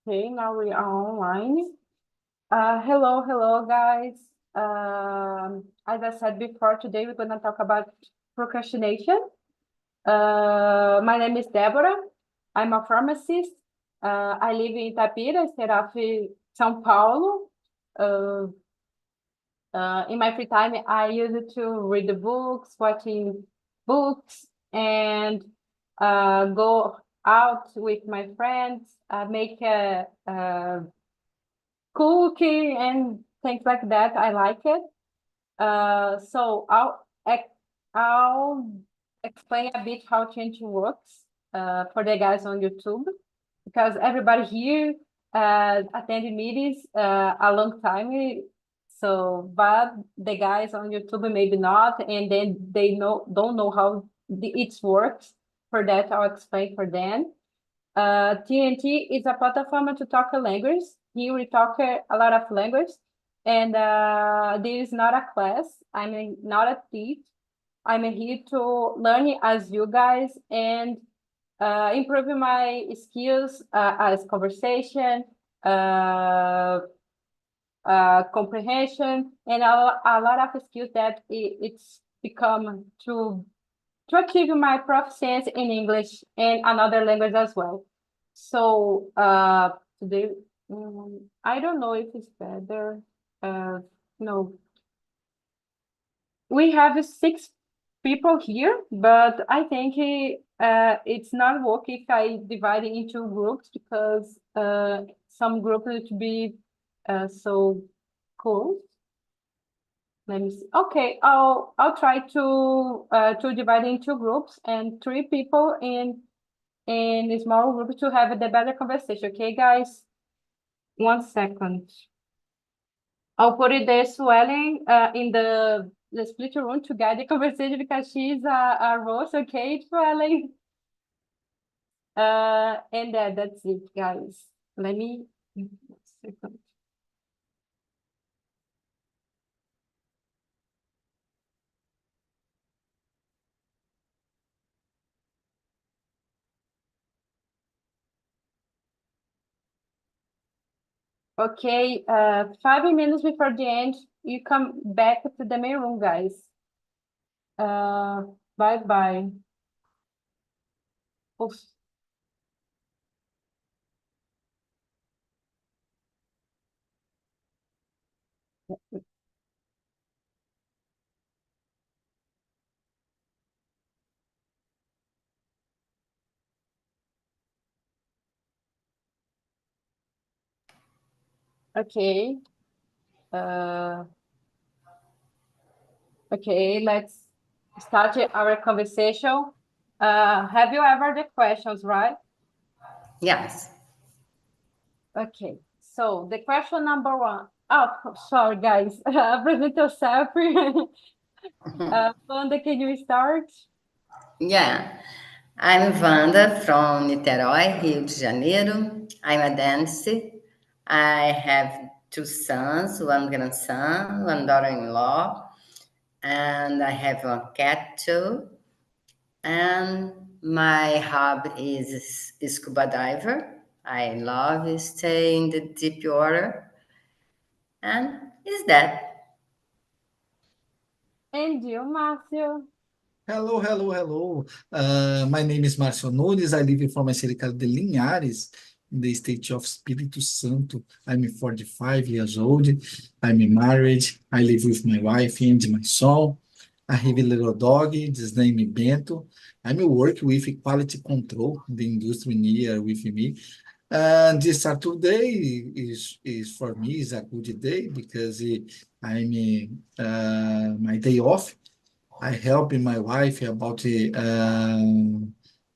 Okay, now we are online. Hello, guys. As I said before, today we're gonna talk about procrastination. My name is Deborah. I'm a pharmacist. I live in Itapira, state of São Paulo. Uh, in my free time, I use it to read the books, watching books, and go out with my friends, make a cooking and things like that. I like it. So I'll explain a bit how change works for the guys on YouTube because everybody here attended meetings a long time. So, but the guys on YouTube maybe not, and then they don't know how it works. For that, I'll explain for them. TNT is a platform to talk a language. Here we talk a lot of language, and this is not a class. Not a teach. I'm here to learn as you guys and improve my skills as conversation, uh, comprehension, and a lot of skills that it's become to achieve my proficiency in English and another language as well. So today, I don't know if it's better. No, we have six people here, but I think it's not work if I divide it into groups because some groups need to be so close. Let me see. Okay, I'll try to divide into groups and three people in a small group to have the better conversation. Okay, guys? 1 second. I'll put it there, Swelling, in the split room to guide the conversation because she's a host. Okay, Swelling. And that's it, guys. Let me. 1 second. Okay, 5 minutes before the end, you come back to the main room, guys. Bye bye. Oof. Okay. Uh, okay, let's start our conversation. Have you ever the questions, right? Yes. Okay, so the question number one. Oh, sorry, guys. Present yourself. Wanda, can you start? Yeah. I'm Wanda from Niterói, Rio de Janeiro. I'm a dancer. I have two sons, one grandson, one daughter-in-law, and I have a cat too. And my hobby is scuba diver. I love stay in the deep water. And is that? And you, Márcio? Hello. My name is Márcio Nunes. I live in Farmacêutica de Linhares, in the state of Espírito Santo. I'm 45 years old. I'm married. I live with my wife and my son. I have a little dog. His name is Bento. I'm work with quality control, the industry near with me. And this Saturday is for me is a good day because I'm my day off. I help my wife about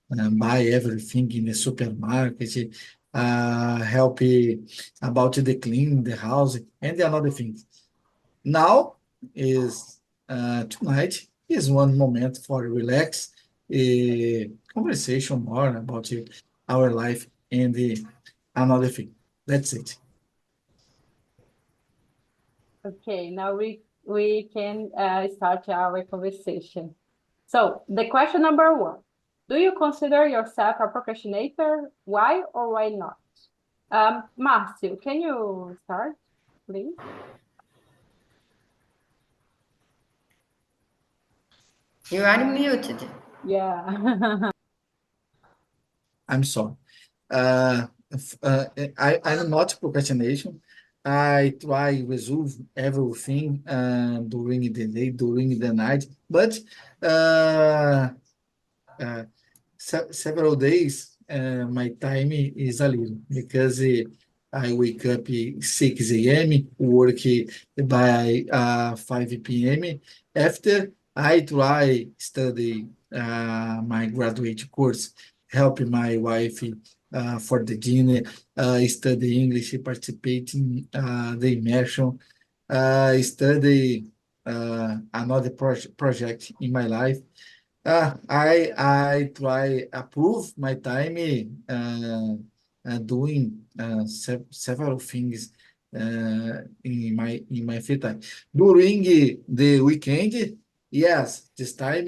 buy everything in the supermarket, help about the clean the house and another thing. Now is tonight is one moment for relax, conversation more about our life and another thing. That's it. Okay, now we can start our conversation. So the question number one, do you consider yourself a procrastinator? Why or why not? Marcio, can you start, please? You are muted. Yeah. I'm sorry. I'm not procrastination. I try resolve everything during the day, during the night, but uh, uh, several days my time is a little because I wake up 6 a.m., work by 5 p.m. After I try study my graduate course, help my wife for the dinner, study English, participate in the immersion, study another project in my life. I try approve my time doing several things in my free time. During the weekend, yes, this time,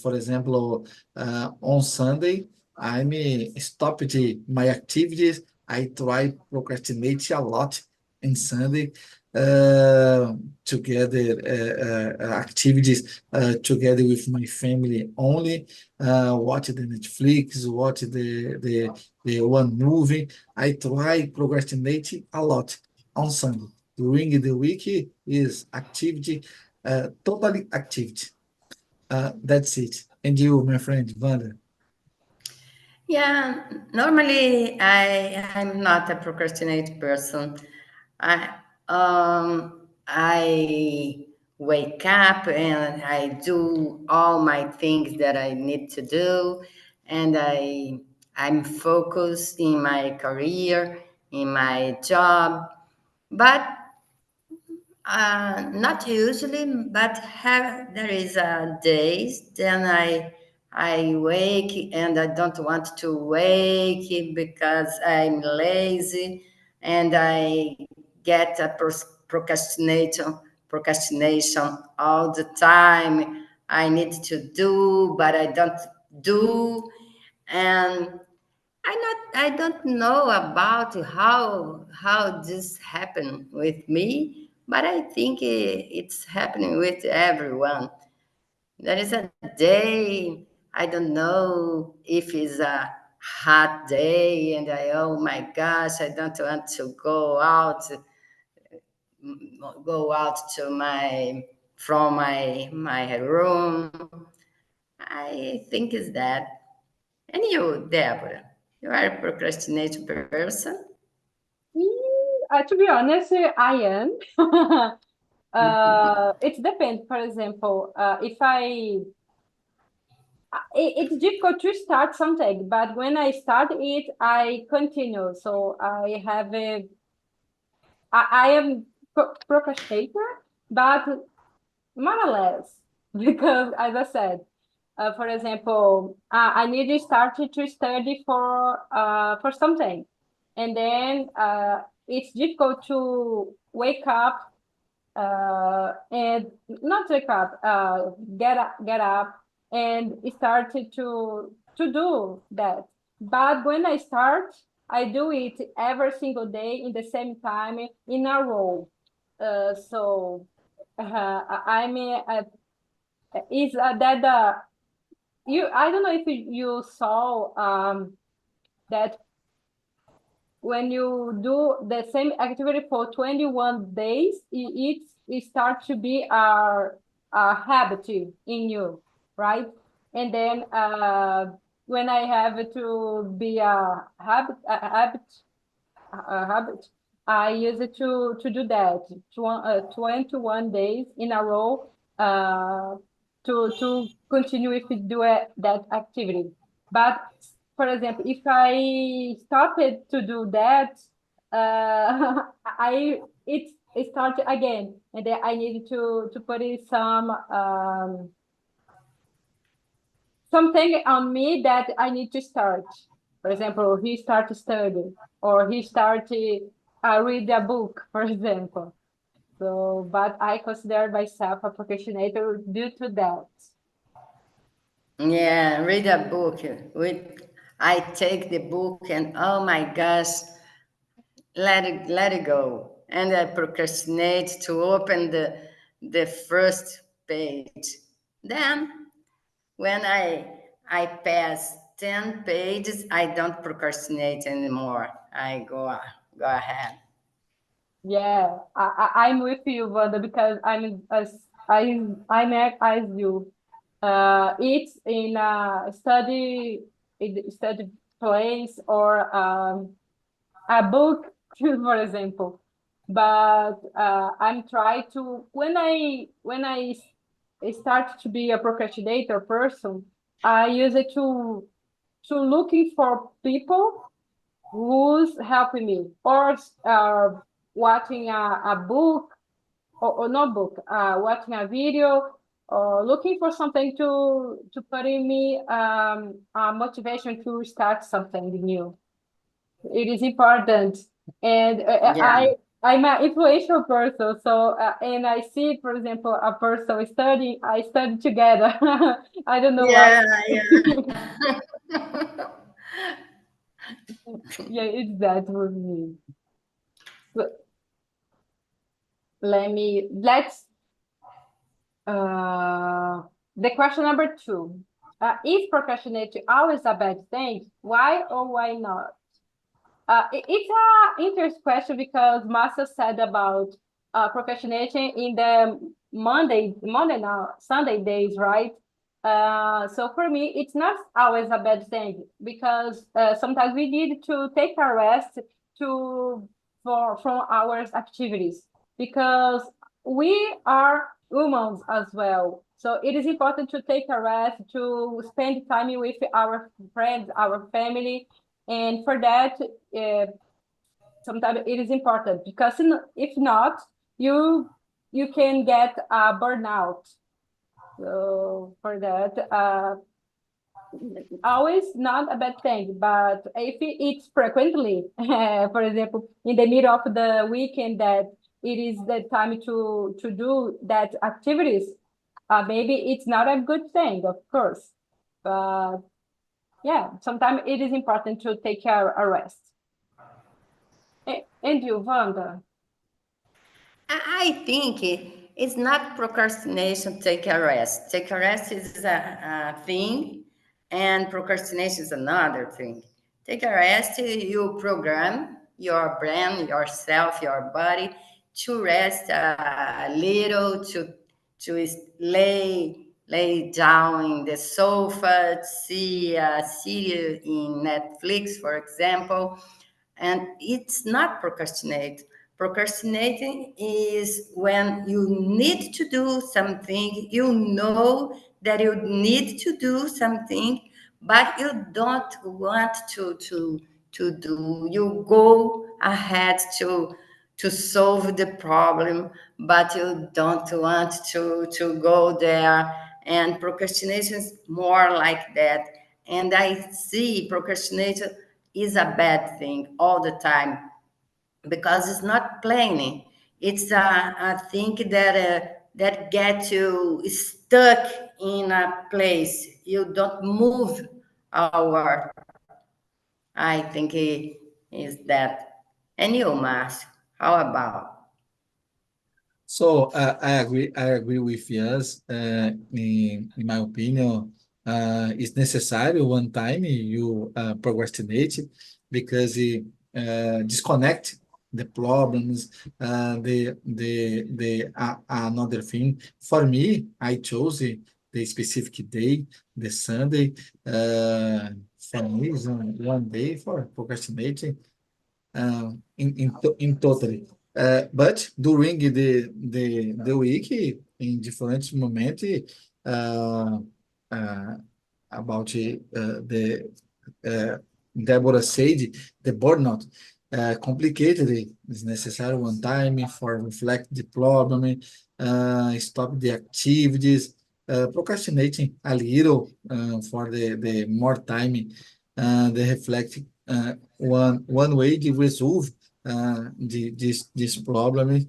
for example, on Sunday, I'm stopped my activities. I try procrastinate a lot in Sunday uh, together activities together with my family only, watch the Netflix, watch the one movie. I try procrastinate a lot on Sunday. During the week is activity, totally activity. That's it. And you, my friend, Wanda? Yeah, normally I'm not a procrastinate person. I wake up and I do all my things that I need to do, and I'm focused in my career, in my job. But not usually, but there is days then I wake and I don't want to wake because I'm lazy and I get a procrastination all the time. I need to do, but I don't do, and I don't know about how this happened with me, but I think it's happening with everyone. There is a day, I don't know if it's a hot day and oh my gosh, I don't want to go out to my from my room. I think it's that. And you, Deborah, you are a procrastinating person? To be honest, I am. It depends. For example, if it's difficult to start something, but when I start it, I continue. So I am procrastinator, but more or less, because as I said, for example, I need to start to study for something, and then it's difficult to wake up and not wake up, get up and start to do that. But when I start, I do it every single day in the same time in a row. So I mean, is that you? I don't know if you saw that when you do the same activity for 21 days, it starts to be a habit in you, right? And then when I have to be a habit, I use it to do that 21 days in a row uh, to continue if you do that activity. But for example, if I stopped to do that, I it started again, and then I needed to put in something on me that I need to start. For example, he start to study or he start to read a book, for example. So, but I consider myself a procrastinator due to that. Yeah, read a book. I take the book and oh my gosh, let it go, and I procrastinate to open the first page. Then, when I pass 10 pages, I don't procrastinate anymore. I go ahead. Yeah, I'm with you, Wanda, because I'm as you. It's in a study place or a book, for example. But I'm trying to when I start to be a procrastinator person, I use it to looking for people who's helping me or watching a book or not book, watching a video or looking for something to put in me a motivation to start something new. It is important, and Yeah, I'm an influential person. So and I see, for example, a person studying, I study together. I don't know why. yeah, yeah. Yeah, it's that with me. So let's the question number two. Is procrastinating always a bad thing? Why or why not? It's a interesting question because Massa said about procrastination in the Monday now, Sunday days, right? So for me, it's not always a bad thing because sometimes we need to take a rest to for from our activities because we are humans as well. So it is important to take a rest, to spend time with our friends, our family, and for that, uh, sometimes it is important because if not, you you can get a burnout. So for that, always not a bad thing. But if it's frequently, for example, in the middle of the weekend, that it is the time to do that activities, maybe it's not a good thing, of course. But yeah, sometimes it is important to take a rest. And you, Wanda? I think it's not procrastination, take a rest. Take a rest is a thing, and procrastination is another thing. Take a rest, you program your brain, yourself, your body to rest a little, to lay down in the sofa, see a series in Netflix, for example, and it's not procrastinate. Procrastinating is when you need to do something, you know that you need to do something, but you don't want to do. You go ahead to solve the problem, but you don't want to go there. And procrastination is more like that. And I see procrastination is a bad thing all the time because it's not planning. It's a thing that gets you stuck in a place. You don't move our. I think it is that. And you, Márcio, how about? So I agree with yours. In my opinion, it's necessary one time you procrastinate because it disconnect the problems. Another thing for me, I chose the specific day, the Sunday. For me, is one day for procrastinating in totally. But during the week, in different moments, uh, uh, about the Deborah said, the burnout complicated. It's necessary one time for reflect the problem, stop the activities, procrastinating a little for the more time, the reflect one way to resolve this problem.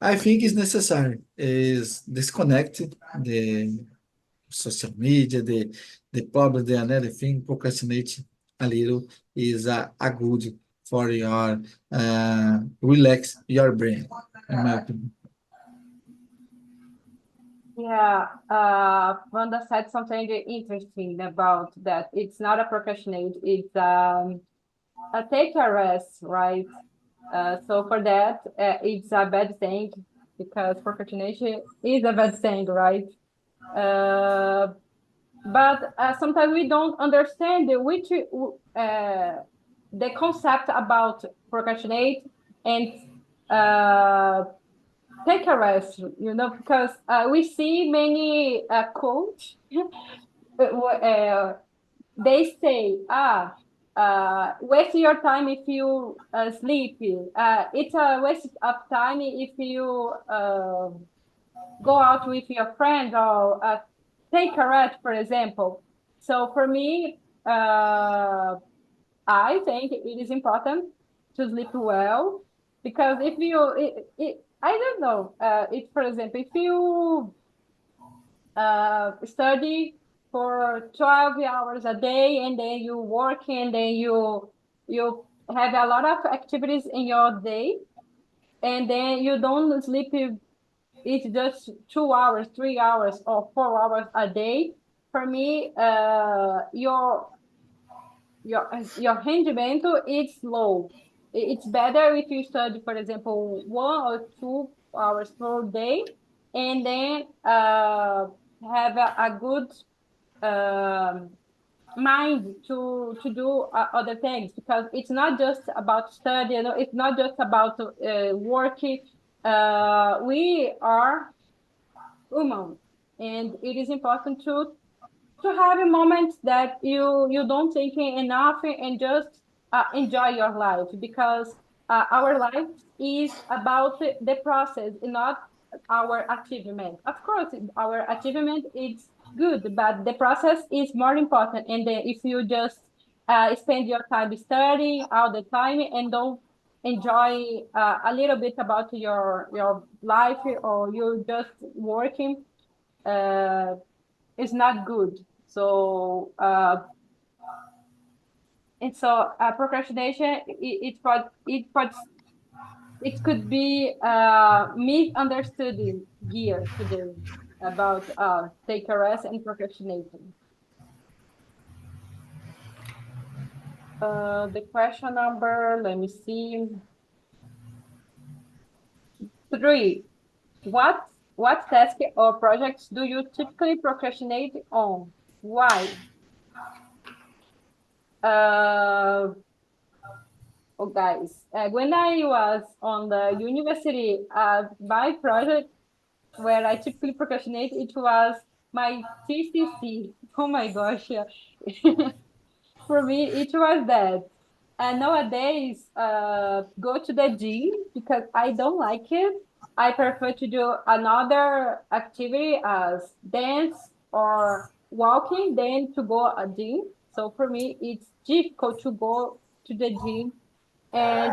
I think is necessary is disconnect the social media, the problem, the another thing, procrastinate a little is a good for your relax your brain, in my opinion. Yeah, Wanda said something interesting about that. It's not a procrastinate, it's a take a rest, right? So for that, it's a bad thing because procrastination is a bad thing, right? Uh, but sometimes we don't understand the concept about procrastinate and uh, take a rest, because we see many quotes. They say, waste your time if you sleep. It's a waste of time if you go out with your friend or take a rest, for example. So for me, I think it is important to sleep well because if you, I don't know, if for example, if you study for 12 hours a day and then you work and then you have a lot of activities in your day and then you don't sleep, it's just 2 hours, 3 hours, or 4 hours a day. For me, your rendimento is low. It's better if you study, for example, 1 or 2 hours per day, and then have a good um, mind to do other things because it's not just about study. It's not just about working. We are human, and it is important to have a moment that you don't think enough and just enjoy your life because our life is about the process and not our achievement. Of course, our achievement is good, but the process is more important. And then if you just spend your time studying all the time and don't enjoy a little bit about your life or you just working, uh, it's not good. So procrastination it could be misunderstood here today about take a rest and procrastinating. The question number, let me see, 3. What what task or projects do you typically procrastinate on? Why? Uh, oh, guys, when I was on the university, my project where I typically procrastinate, it was my TCC. Oh my gosh, yeah. For me, it was that. And nowadays, go to the gym because I don't like it. I prefer to do another activity as dance or walking than to go a gym. So for me, it's difficult to go to the gym. And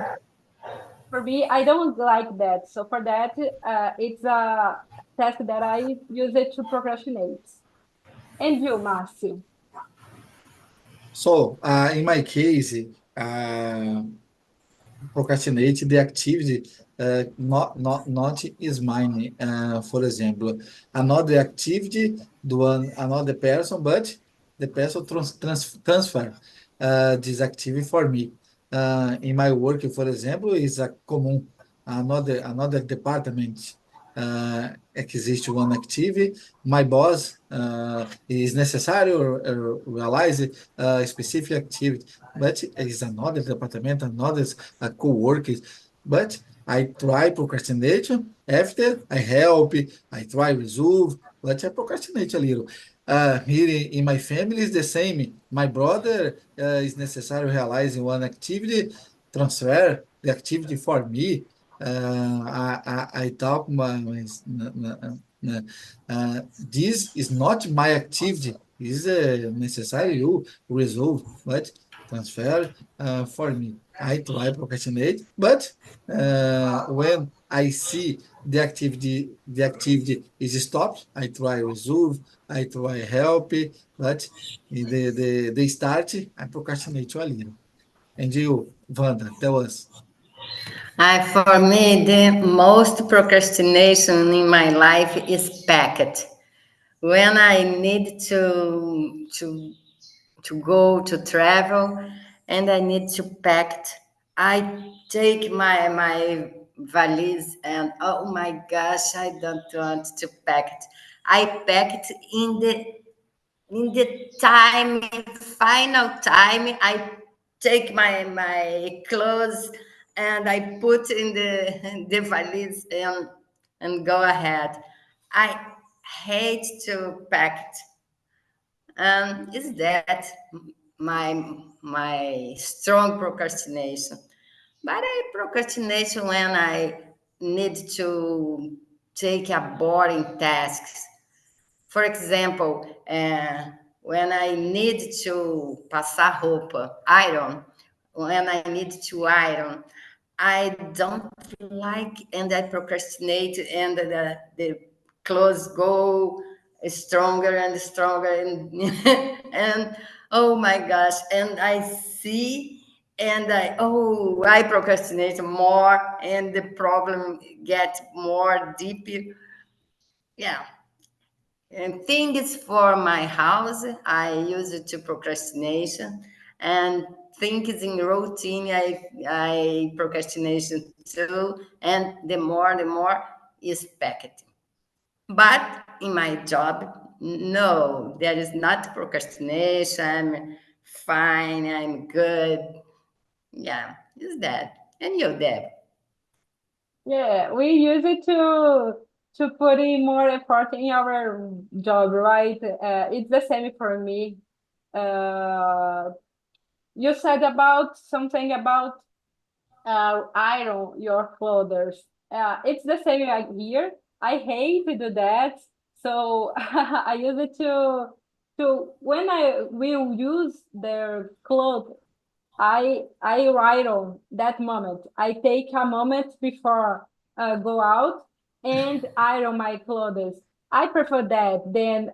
for me, I don't like that. So for that, it's a task that I use it to procrastinate. And you, Marcio? So, in my case, uh, procrastinate the activity not is mine. For example, another activity do another person, but the person transfer this activity for me. In my work, for example, is a common another department. Existe one activity. My boss is necessary or realize a specific activity, but it is another department, another co-workers. But I try procrastination. After I help, I try resolve, but I procrastinate a little. Here in my family is the same. My brother is necessary realizing one activity, transfer the activity for me. I talk this is not my activity. Is necessary you resolve, but transfer for me. I try procrastinate, but when I see the activity is stopped, I try resolve, I try help, but the start I procrastinate a little. And you, Wanda, tell us. For me, the most procrastination in my life is packet. When I need to go to travel and I need to pack, I take my valise and oh my gosh, I don't want to pack it. I pack it in the time, final time. I take my clothes and I put in the valise and go ahead. I hate to pack it. Is that my strong procrastination? But I procrastination when I need to take a boring task. For example, when I need to passar roupa, iron, when I need to iron, I don't like and I procrastinate and the clothes go stronger and stronger and and oh my gosh, and I see and I procrastinate more and the problem gets more deep. Yeah, and things for my house, I use it to procrastination, and things in routine, I procrastination too. And the more is packaging. But in my job, no, there is not procrastination. I'm fine. I'm good. Yeah, is that. And you, Deb? Yeah, we use it to put in more effort in our job, right? It's the same for me. Uh, you said about something about iron your clothes. It's the same like here. I hate to do that, so I use it to when I will use their clothes. I write on that moment. I take a moment before go out and iron my clothes. I prefer that than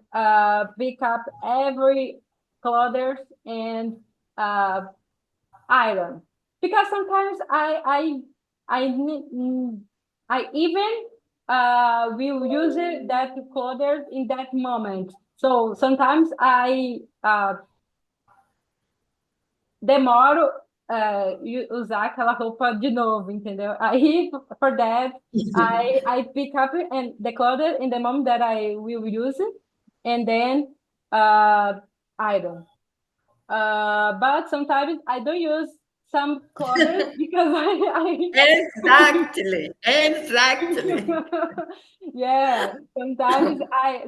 pick up every clothes and uh, iron, because sometimes I even will use it that clothes in that moment. So sometimes I demoro usar aquela roupa de novo, entendeu? Aí, for that, I pick up and the clothes in the moment that I will use it, and then iron. But sometimes I don't use some clothes because Exactly, exactly. yeah, sometimes I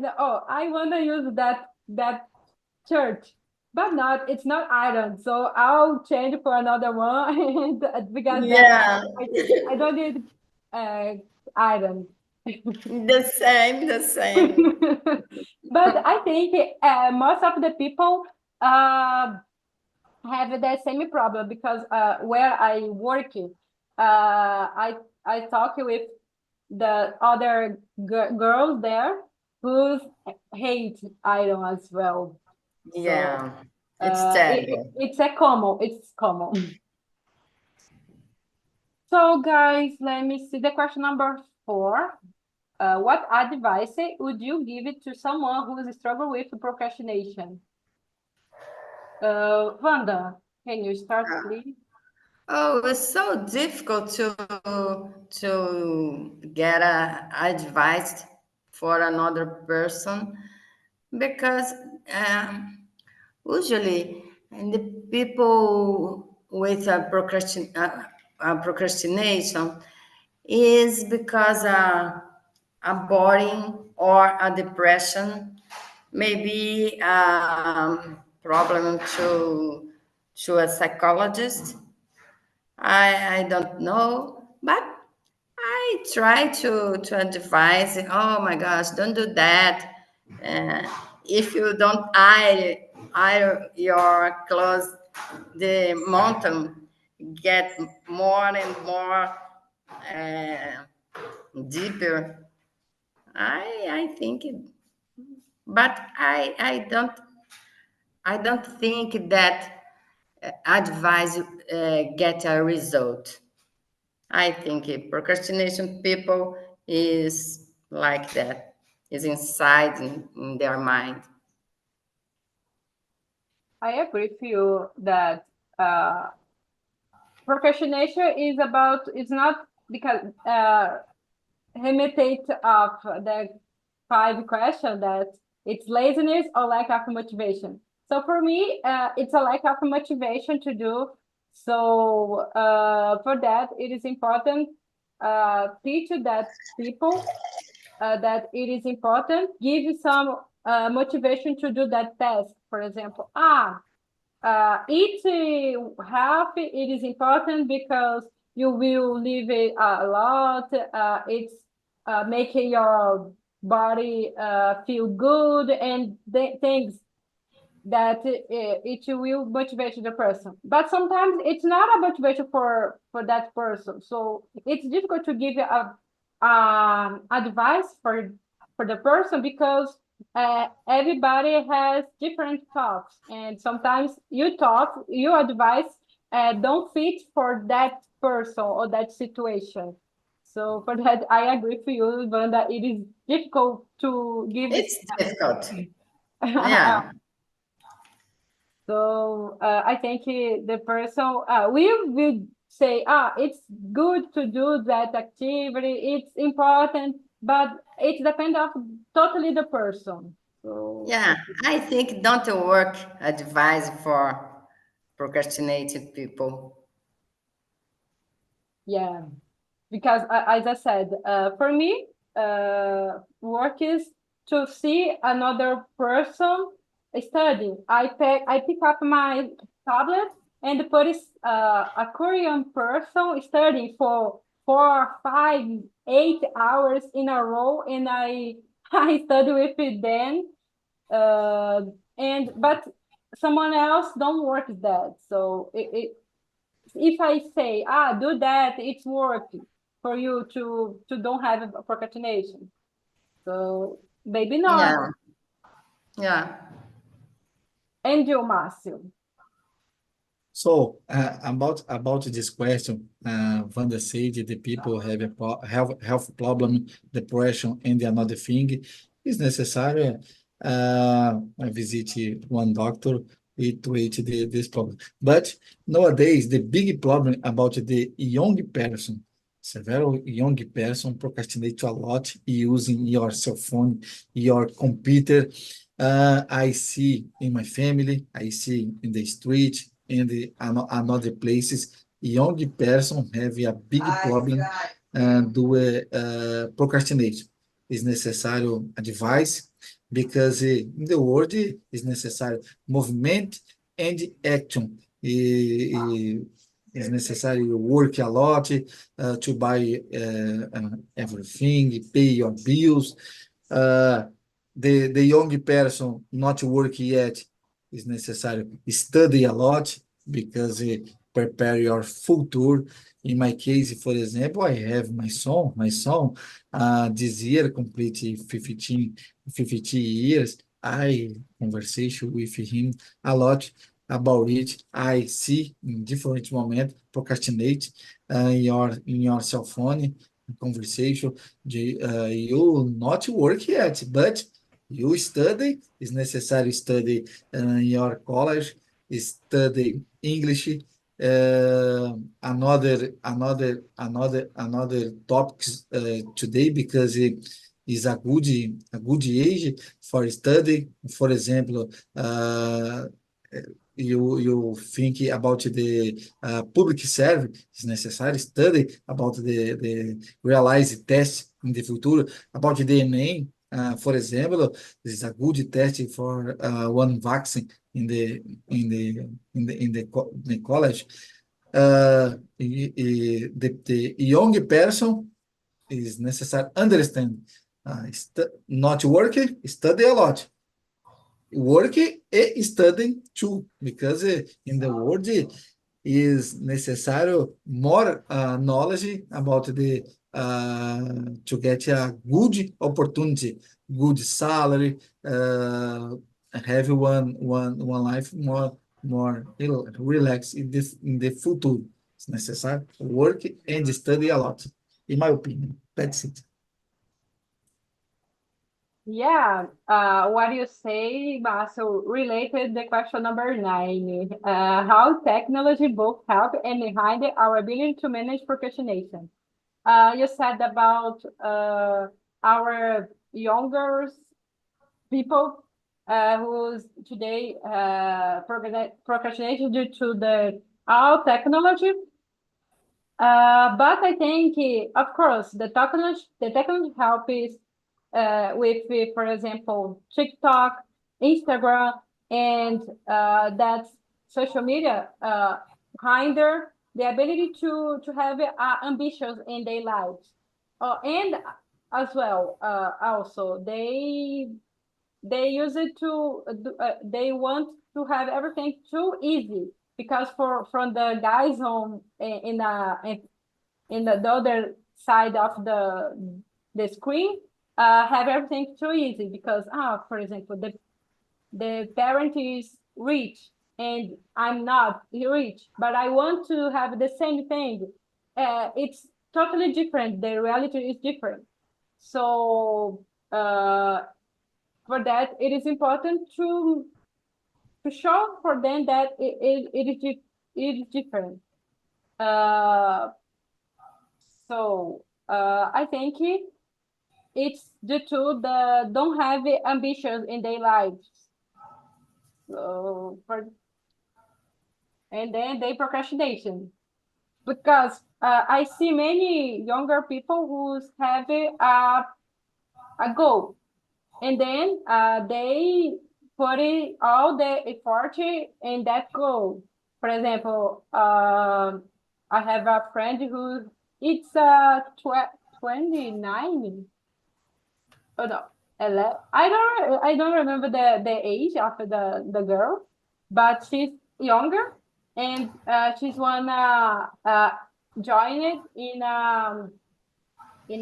want to use that church, but not it's not iron, so I'll change for another one and because that Yeah, I, I don't need uh iron. the same, the same. But I think most of the people uh have the same problem because where I work, I talk with the other girls there who hate iron as well. So Yeah, it's terrible. it's common. So guys, let me see the question number 4. What advice would you give it to someone who is struggling with procrastination? Wanda, can you start, please? Oh, it's so difficult to get a advice for another person because usually and the people with procrastination is because a boring or a depression, maybe problem to a psychologist. I don't know, but I try to advise. Oh my gosh, don't do that. Uh, if you don't iron your clothes, the mountain get more and more uh, deeper. I think it, but I don't think that. advise get a result. I think procrastination people is like that, is inside in their mind. I agree with you that procrastination is about, it's not because imitate of the five question that it's laziness or lack of motivation. So for me, it's a lack of motivation to do. So for that, it is important teach that people that it is important, give you some motivation to do that task. For example, eat healthy, it is important because you will live a lot. It's making your body feel good and things that it will motivate the person. But sometimes it's not a motivation for that person. So it's difficult to give a advice for the person because everybody has different thoughts, and sometimes your advice don't fit for that person or that situation. So for that, I agree with you, Wanda. It is difficult to give. It's difficult. Yeah. So I think the person we will say, it's good to do that activity. It's important, but it depends of totally the person. So Yeah, I think don't work advice for procrastinated people. yeah, because as I said, for me, work is to see another person studying. I pick up my tablet and put a Korean person studying for 4, 5, 8 hours in a row, and I I study with them. Uh, and but someone else don't work that. So if I say, do that, it's working for you to don't have a procrastination. So maybe not. Yeah, yeah, So And you, Márcio. about this question, Wanda said the people have a health problem, depression, and another thing is necessary. I visit one doctor to treat this problem. But nowadays, the big problem about the young person, several young person procrastinate a lot using your cell phone, your computer. I see in my family, I see in the street, and another places, young person have a big problem do procrastination. Is necessário advice because in the world is necessary movement and action. It's necessary you work a lot to buy everything, pay your bills. Uh, the young person not work yet is necessary study a lot because prepare your future. In my case, for example, I have my son. My son this year complete 15 years. I conversation with him a lot about it. I see in different moments procrastinate in your cell phone conversation. You not work yet, but you study. It's necessary study in your college, study English. Another topics today because it is a good age for study. For example, you think about the public service, it's necessary study about the realized test in the future about the Enem. For example, this is a good test for one vaccine in the college. The young person is necessary understand not working, study a lot. Working and studying too, because in the world is necessary more knowledge about the to get a good opportunity, good salary, have one life more more relaxed in the future. It's necessary to work and study a lot, in my opinion. That's it. Yeah, what you say, Marcel, related the question number 9, how technology both help and behind our ability to manage procrastination. You said about our younger people who's today procrastination due to the all technology. But I think, of course, the technology help is with, for example, TikTok, Instagram, and that's social media, hinder the ability to have ambitions in their lives. And as well, also they use it to they want to have everything too easy because for from the guys on in the other side of the screen have everything too easy because for example the parent is rich and I'm not rich but I want to have the same thing. It's totally different, the reality is different. So for that it is important to show for them that it is different. uh, I think it's due to the don't have ambitions in their lives. So for and then they procrastination because I see many younger people who have a goal and then they put it all the effort in that goal. For example, I have a friend who it's 29. Oh no, 11. I don't remember the age of the girl, but she's younger and she's wanna join it in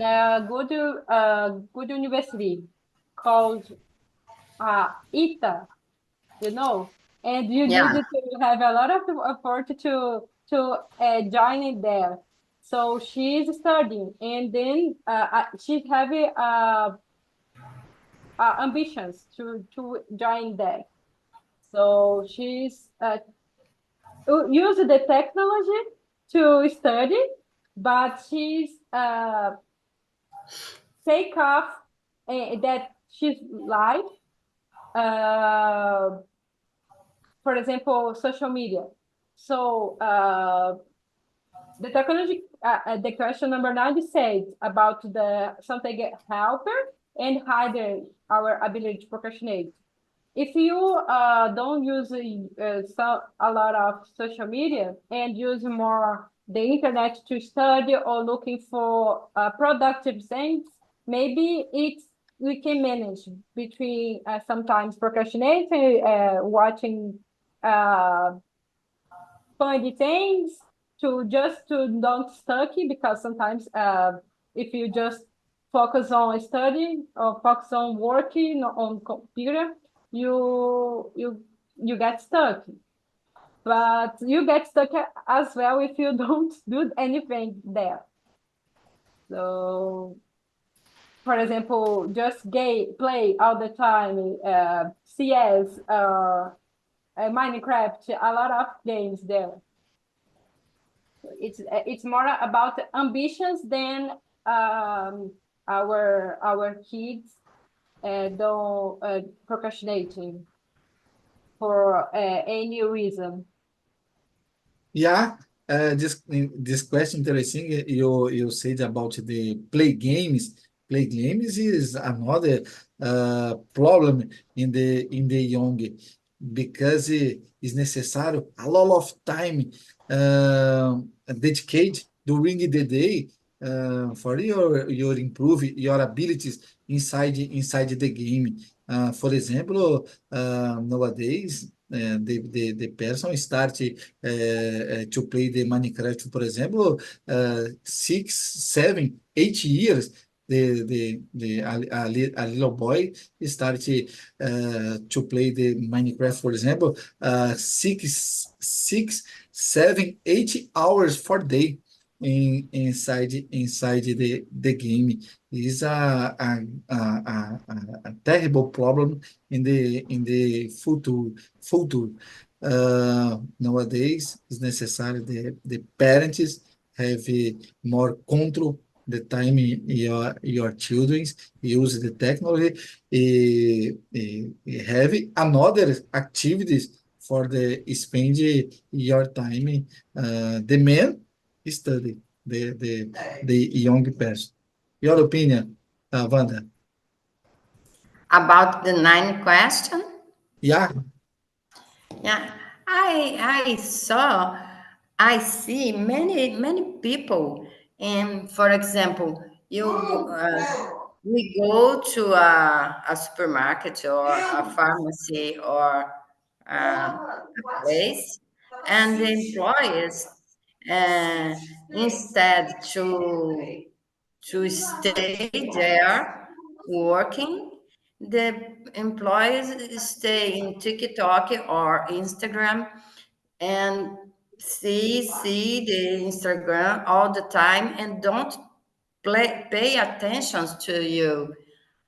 a good university called ITA, and you need Yeah, to have a lot of effort to join it there. So she's studying, and then she's having ambitions to join that. So she's use the technology to study, but she's take off that she's life. Uh, for example, social media. So the technology, the question number 9 said about the something helper and hinder our ability to procrastinate. If you don't use a lot of social media and use more the internet to study or looking for productive things, maybe we can manage between sometimes procrastinating, watching uh, funny things to just to don't stuck because sometimes if you just focus on studying or focus on working on computer, you get stuck. But you get stuck as well if you don't do anything there. So, for example, just play all the time CS, Minecraft, a lot of games there. It's more about ambitions than our kids don't procrastinating for any reason. Yeah, this question interesting. You said about the play games. Play games is another problem in the young because it is necessary a lot of time dedicate during the day for your improve your abilities inside the game. For example, nowadays the person start to play the Minecraft, for example, 6, 7, 8 years. a little boy started to play the Minecraft, for example, 6, 7, 8 hours for day inside the game. Is a terrible problem in the future. Nowadays, it's necessary the parents have more control the time your children use the technology, have another activities for the spend your time. The man study the young person. Your opinion, Wanda? About the nine question? Yeah, Yeah, I see many people, and for example, we go to a supermarket or a pharmacy or a place, and the employees, uh, instead to stay there working, the employees stay in TikTok or Instagram and see the Instagram all the time and don't pay attention to you.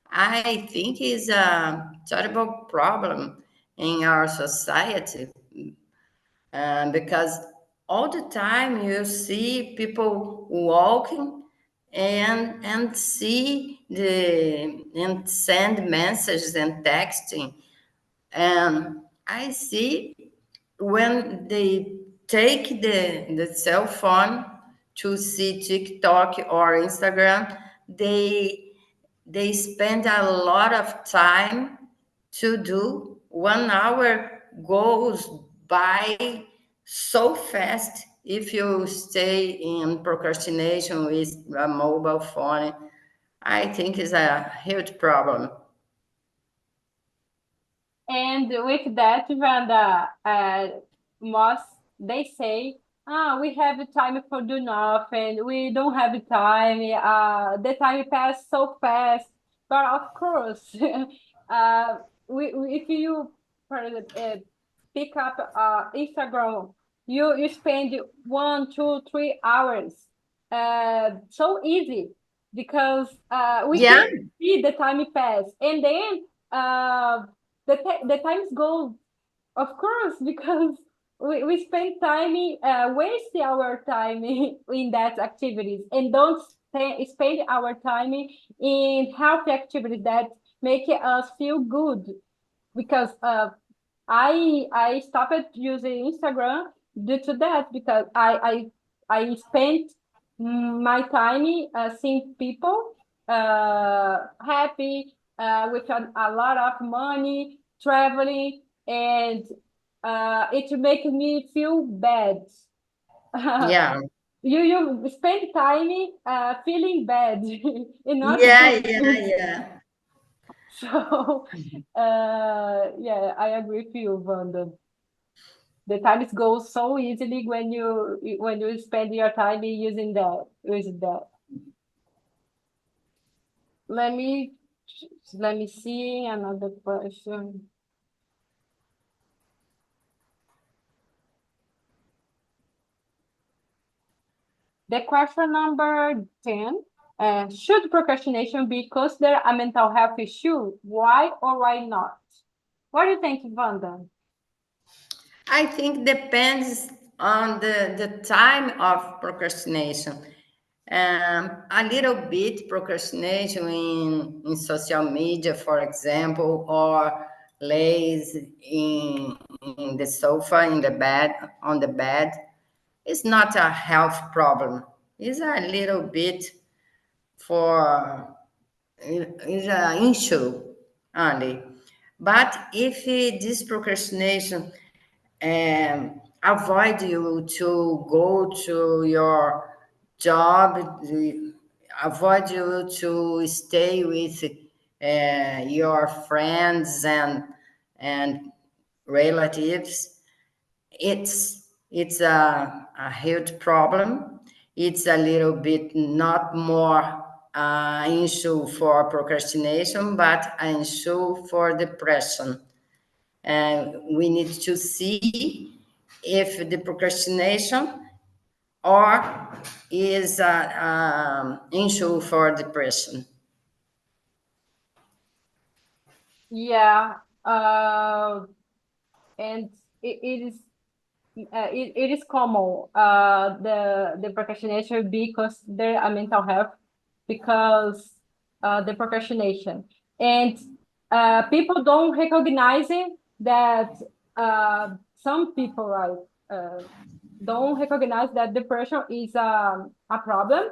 I think is a terrible problem in our society, because all the time you see people walking and see the and send messages and texting, and I see when they take the cell phone to see TikTok or Instagram, they spend a lot of time to do. 1 hour goes by so fast if you stay in procrastination with a mobile phone. I think is a huge problem. And with that, Wanda, most they say, we have time for do nothing. We don't have time. The time pass so fast. But of course, uh, if you pick up Instagram, you spend 1, 2, 3 hours. So easy because we Yeah, can't see the time pass, and then. The times go, of course, because we spend time waste our time in that activities and don't spend our time in healthy activities that make us feel good, because I stopped using Instagram due to that, because I spent my time seeing people happy, with a lot of money, traveling, and it makes me feel bad. yeah, You spend time feeling bad and not yeah, yeah, good. yeah. So yeah, I agree with you, Wanda. The time goes so easily when you spend your time using that. Let me let me see another question. The question number 10. Should procrastination be considered a mental health issue? Why or why not? What do you think, Wanda? I think depends on the time of procrastination. A little bit procrastination in social media, for example, or lays in the sofa, in the bed, on the bed, is not a health problem. It's a little bit for is an issue only. But if this procrastination avoid you to go to your job, avoid you to stay with your friends and relatives, it's a huge problem. It's a little bit not more issue for procrastination, but an issue for depression. And we need to see if the procrastination or is an issue for depression. Yeah, and it is it is common the procrastination be considered a mental health because the procrastination and people don't recognize it that some people don't recognize that depression is a problem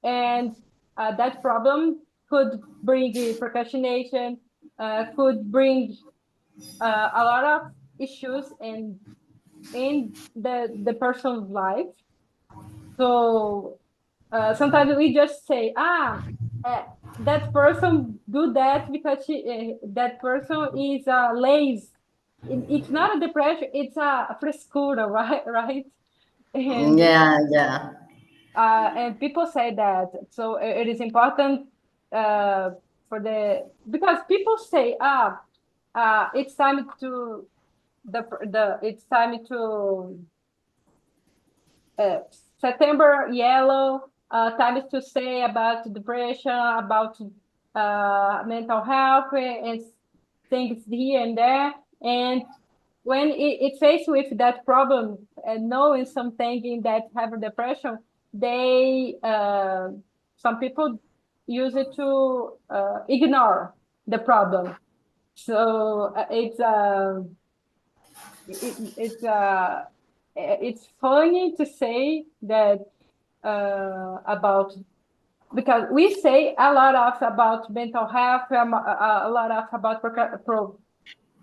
and that problem could bring procrastination, could bring a lot of issues in the person's life. So sometimes we just say, that person do that because that person is lazy. It's not a depression; it's a frescura, right? Right? And Yeah. and people say that. So it is important because people say, it's time to it's time to uh, September yellow. Time is to say about depression, about mental health, and things here and there. And when it faced with that problem and knowing something in that have a depression, they some people use it to ignore the problem. So it's funny to say that about because we say a lot of about mental health, a lot of about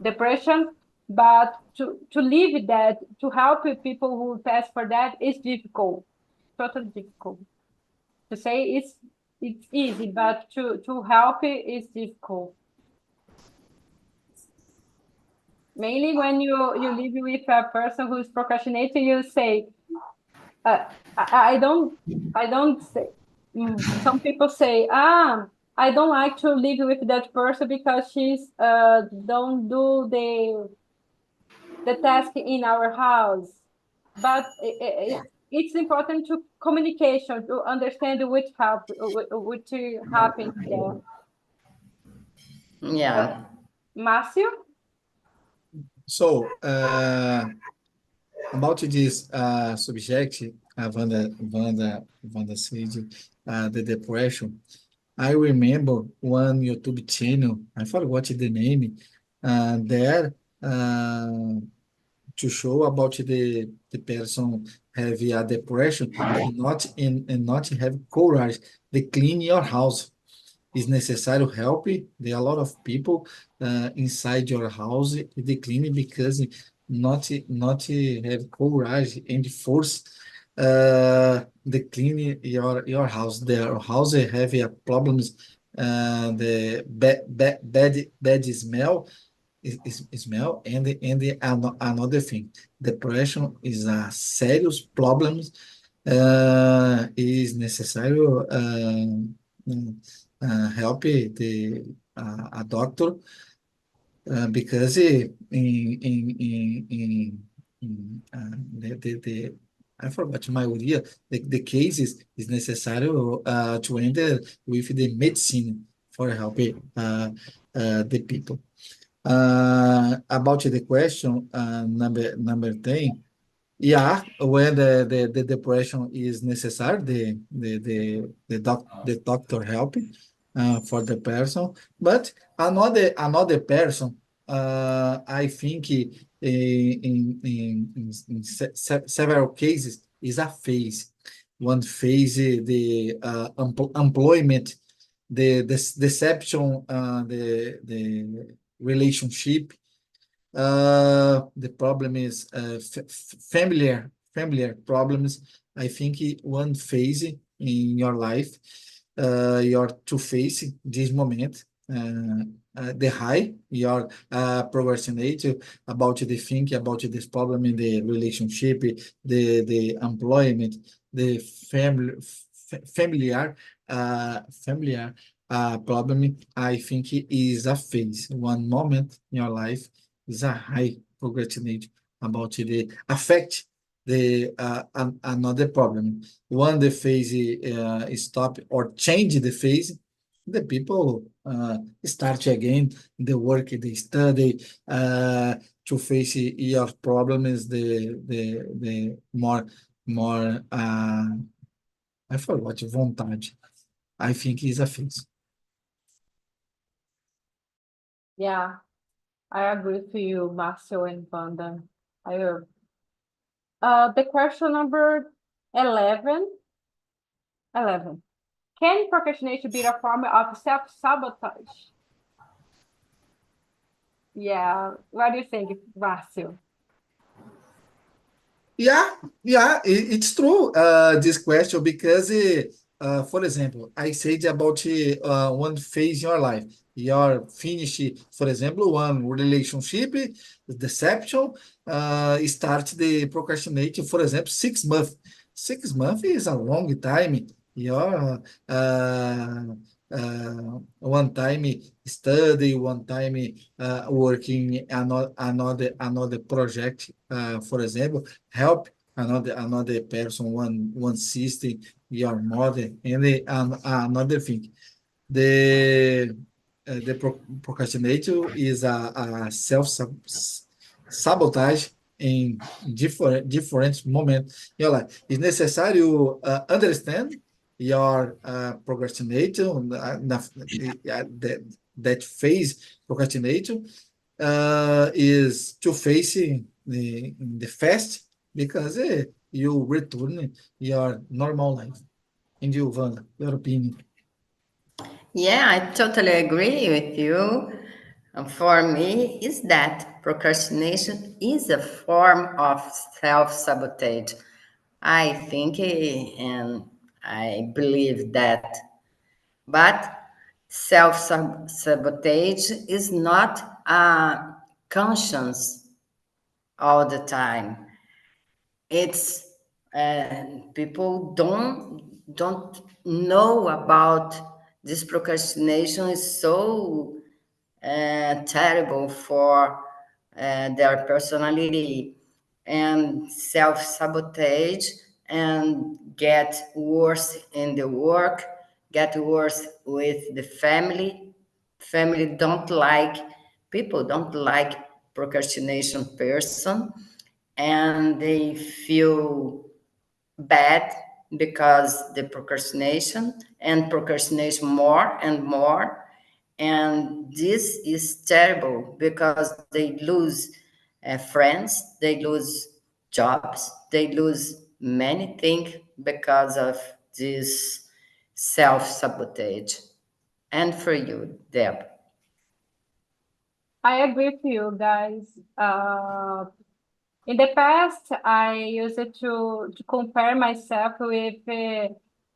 depression, but to live that, to help people who pass for that is difficult, totally difficult. To say it's easy, but to help it is difficult. Mainly when you live with a person who's procrastinating, you say, I don't say. Some people say, I don't like to live with that person because she's don't do the task in our house. But it's important to communication to understand which happens there. Yeah. Márcio? So, about this subject, Wanda said, the depression. I remember one YouTube channel, I forgot the name, there to show about the person have a depression and not have courage to clean your house. Is necessary help. There are a lot of people inside your house they clean because not have courage and force the clean your house. Their house have a problems. The bad smell smell another thing. Depression is a serious problem. Is necessary help a doctor because the I forgot maioria the cases is necessary to enter with the medicine for help the people. About the question number 10, yeah, when the depression is necessary, the doctor help for the person. But another person, I think in several cases is a phase. One phase, the employment, the deception, the relationship, the problem is familiar problems. I think one phase in your life, you're to face this moment. The high, you're procrastinate about the thinking about this problem in the relationship, the employment, the familiar problem, I think is a phase. One moment in your life is a high procrastinate about the affect the another problem. When the phase stop or change the phase, the people start again the work, they study to face your problems. The more I forgot vontade. I think is a phase. Yeah, I agree with you, Marcel and Wanda. The question number 11. 11. Can procrastination be a form of self-sabotage? Yeah, what do you think, Marcel? Yeah, it's true. This question because, for example, I said about one phase in your life. You're finish, for example, one relationship, deception, start the procrastinating. For example, 6 months. 6 months is a long time. You're one time study, one time working another project. For example, help another person, one sister, your mother, and another thing. The procrastinator is a self sabotage in different moments in your life. It's necessary to understand your procrastinator, that phase procrastinator is to face the fast because you return your normal life. And you, Wanda, your opinion? Yeah, I totally agree with you. For me, is that procrastination is a form of self-sabotage. I think and I believe that. But self-sabotage is not a conscience all the time. It's people don't know about this. Procrastination is so terrible for their personality, and self-sabotage, and get worse in the work, get worse with the family don't like, people don't like procrastination person, and they feel bad because the procrastination more and more, and this is terrible because they lose friends, they lose jobs, they lose many things because of this self-sabotage. And for you, Deb? I agree with you guys. In the past, I used it to compare myself with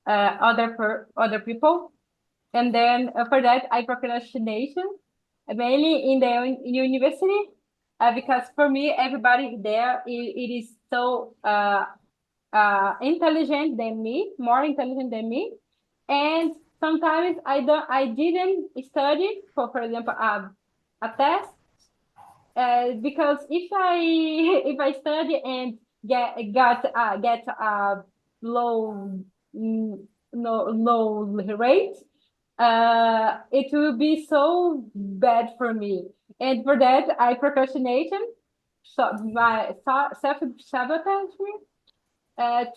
other people, and then for that, I procrastination mainly in the university, because for me, everybody there it is so intelligent than me, more intelligent than me, and sometimes I didn't study for example, a test, because if I if I study and get a low low rate, it will be so bad for me. And for that, I procrastination, so my self sabotage me,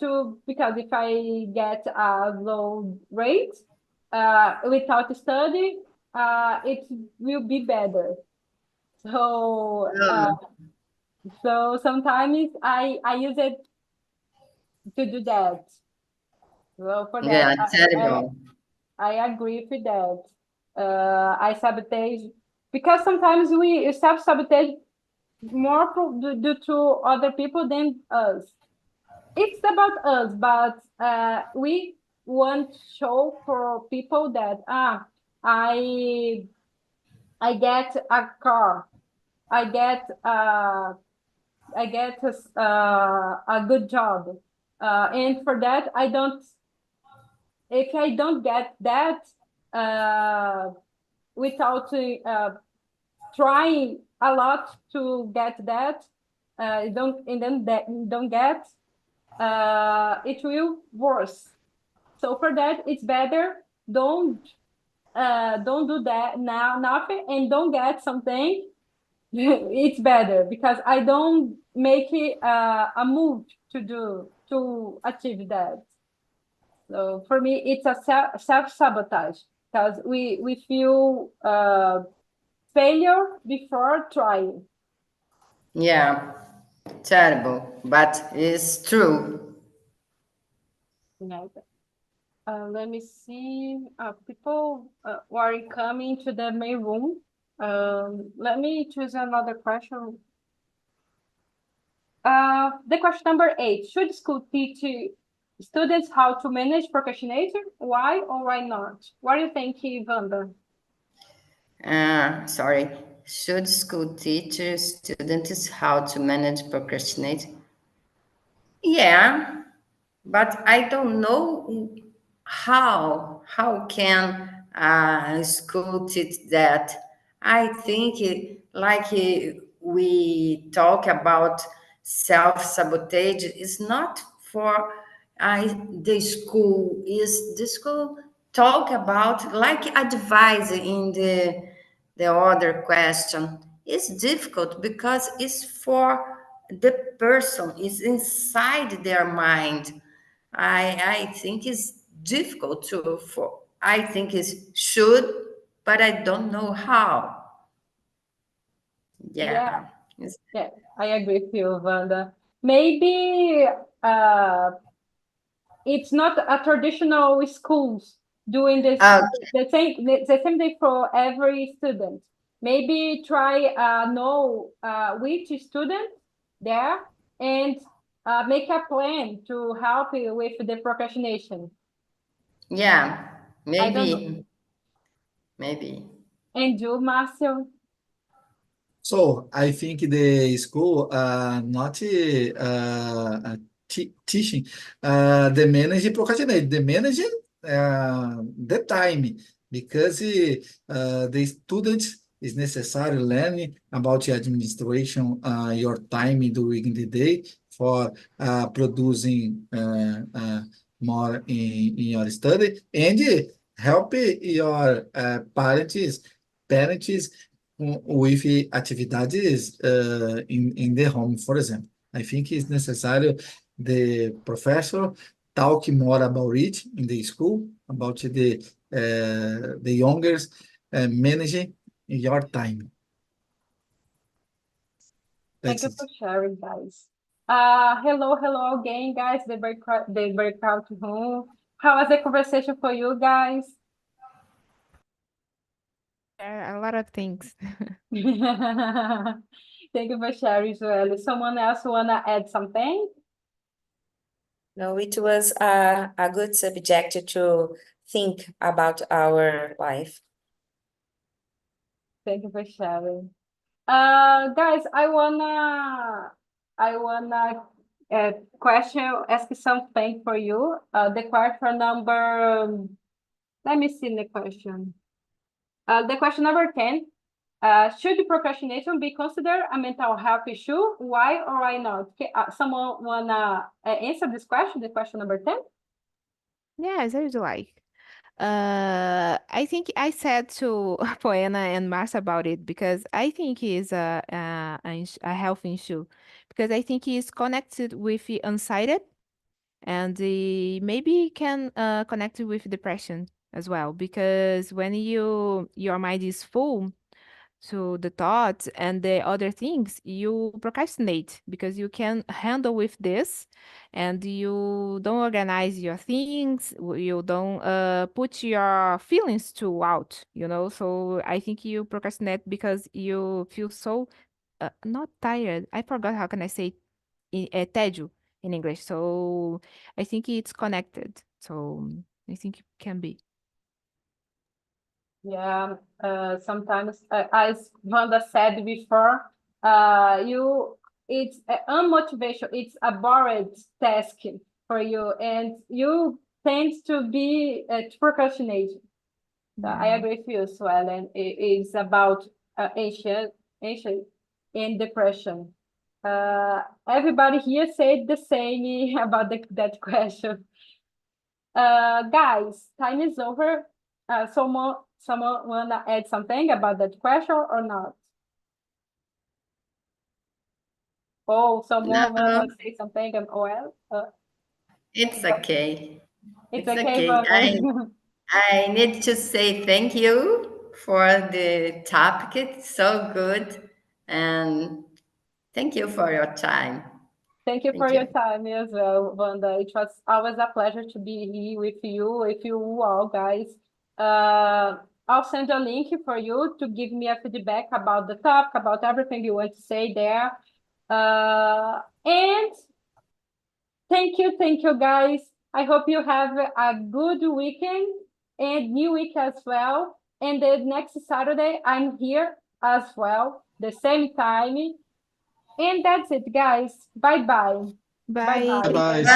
to because if I get a low rate without study, it will be better. So so sometimes I use it to do that. Well, for that, Yeah, terrible. I agree with that. I sabotage because sometimes we self sabotage more due to other people than us. It's about us, but we want to show for people that I I get a car, I get a good job, and for that I don't if I don't get that without trying a lot to get that, don't get, it will worse. So for that, it's better don't do that now, nothing, and don't get something. It's better because I don't make it a move to achieve that. So for me, it's a self-sabotage because we feel failure before trying. Yeah, terrible, but it's true. Yeah. Let me see. People are coming to the main room. Let me choose another question. The question number 8. Should school teach students how to manage procrastination? Why or why not? What do you think, Wanda? Sorry. Should school teach students how to manage procrastinate? Yeah, but I don't know how can school teach that. I think we talk about self sabotage is not for the school. Is the school talk about like advice in the other question? It's difficult because it's for the person, it's inside their mind. I think it's difficult to for I think it should, but I don't know how. Yeah, Yeah. yeah, I agree with you, Wanda. Maybe uh, it's not a traditional schools doing this Uh, the same thing for every student. Maybe try know which student there and make a plan to help you with the procrastination. yeah, I don't know. maybe. And you, Marcio? So I think the school not teaching the manage procrastinate, the managing the time because the students is necessary learning about the administration your time during the day for producing more in your study and help your parents with atividades in the home, for example. I think it's necessary the professor talk more about it in the school, about the youngers managing your time. Thank That's you it. for sharing, guys. Hello again, guys. The breakout room. How was the conversation for you guys? A lot of things. Thank you for sharing, Joelle. Someone else wanna add something? No, it was a good subject to think about our life. Thank you for sharing. Guys, I wanna ask something for you. The question number, let me see the question. The question number 10. Should procrastination be considered a mental health issue? Why or why not? Someone wanna answer this question, the question number 10? Yes, I would like. I think I said to Poena and Mars about it because I think it's a health issue because I think it's connected with the anxiety and maybe can connect it with depression as well because when your mind is full to the thoughts and the other things, you procrastinate because you can handle with this and you don't organize your things, you don't put your feelings to out, So I think you procrastinate because you feel so not tired. I forgot how can I say tédio in English. So I think it's connected. So I think it can be. Yeah, sometimes, as Wanda said before, it's unmotivation, it's a bored task for you, and you tends to be to procrastination. So I agree with you, Suellen. It's about anxious and depression. Everybody here said the same about that question. Guys, time is over. Someone wanna add something about that question or not? Oh, someone No, wanna say something? Well, it's okay. it's It's okay, okay. Wanda. I need to say thank you for the topic. It's so good. And thank you for your time. Thank you for Thank your you. time as well, Wanda. It was always a pleasure to be here with you all, guys. I'll send a link for you to give me a feedback about the topic, about everything you want to say there. And thank you, guys. I hope you have a good weekend and new week as well. And the next Saturday, I'm here as well, the same time. And that's it, guys. Bye-bye. Bye. Bye-bye. Bye-bye. Bye.